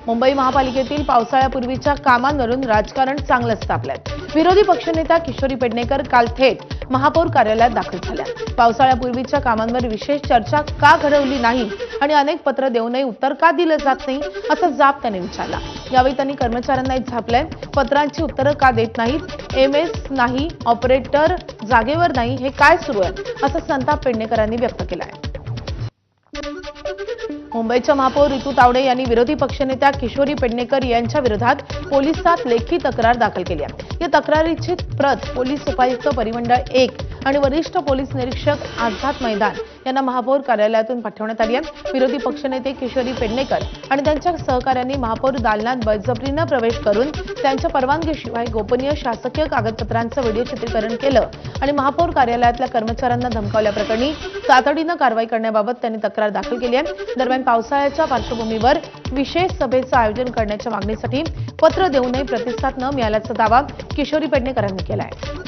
मुंबई महापालिकेतील पावसाळ्यापूर्वीच्या कामांवरून राजकारण चांगलंच तापलंय। विरोधी पक्षनेता किशोरी पेडणेकर काल थेट महापौर कार्यालयात दाखल झाल्या। पावसाळ्यापूर्वीच्या कामांवर विशेष चर्चा का घडवली नाही आणि अनेक पत्र देऊनही उत्तर का दिलं जात नाही असा जाब त्यांनी विचारला। यावेळी त्यांनी कर्मचाऱ्यांनाही झापलंय। पत्रांची उत्तरं का देत नाहीत, एमएस नाही, ऑपरेटर जागेवर नाही, हे काय सुरू आहे असा संताप पेडणेकरांनी व्यक्त केलाय। मुंबईच्या महापौर ऋतू तावडे यांनी विरोधी पक्षनेत्या किशोरी पेडणेकर यांच्या विरोधात पोलिसात लेखी तक्रार दाखल केली आहे। या तक्रारीची प्रत पोलीस उपायुक्त परिमंडळ 1 आणि वरिष्ठ पोलीस निरीक्षक आझाद मैदान यांना महापौर कार्यालयातून पाठवण्यात आली आहे। विरोधी पक्षनेते किशोरी पेडणेकर आणि त्यांच्या सहकाऱ्यांनी महापौर दालनात बळजबरीने प्रवेश करून त्यांच्या परवानगीशिवाय गोपनीय शासकीय कागदपत्रांचं व्हिडिओ चित्रीकरण केलं आणि महापौर कार्यालयातल्या कर्मचाऱ्यांना धमकावल्याप्रकरणी तातडीनं कारवाई करण्याबाबत त्यांनी तक्रार दाखल केली आहे। दरम्यान पावसाळ्याच्या पार्श्वभूमीवर विशेष सभेचं आयोजन करण्याच्या मागणीसाठी पत्र देऊनही प्रतिसाद न मिळाल्याचा दावा किशोरी पेडणेकरांनी केला आहे।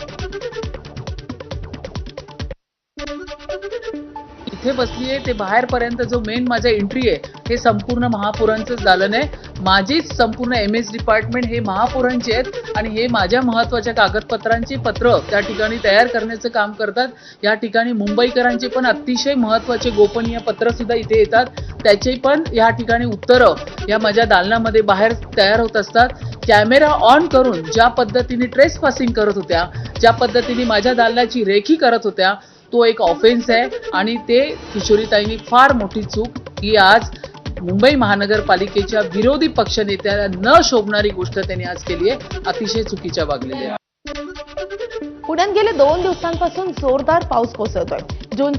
इथे बसली आहे ते बाहेरपर्यंत जो मेन माझा एंट्री आहे हे संपूर्ण महापौरांचंच दालन आहे। माझीच संपूर्ण एमएस डिपार्टमेंट हे महापौरांचे आहेत आणि हे माझ्या महत्त्वाच्या कागदपत्रांची पत्र त्या ठिकाणी तयार करण्याचं काम करतात। या ठिकाणी मुंबईकरांचे पण अतिशय महत्त्वाचे गोपनीय पत्र सुद्धा इथे येतात, त्याचे पण या ठिकाणी उत्तरं या माझ्या दालनामध्ये बाहेर तयार होत असतात। कॅमेरा ऑन करून ज्या पद्धतीने ट्रेस पासिंग करत होत्या, ज्या पद्धतीने माझ्या दालनाची रेखी करत होत्या, तो एक ऑफेन्स आहे आणि ते किशोरीताईंनी फार मोठी चूक ही आज मुंबई महानगरपालिकेच्या विरोधी पक्षनेत्याला न शोभणारी गोष्ट त्यांनी आज केली आहे, अतिशय चुकीच्या वागलेली आहे। पुण्यात गेले 2 दिवसांपासून जोरदार पाऊस कोसळतोय। जूनच्या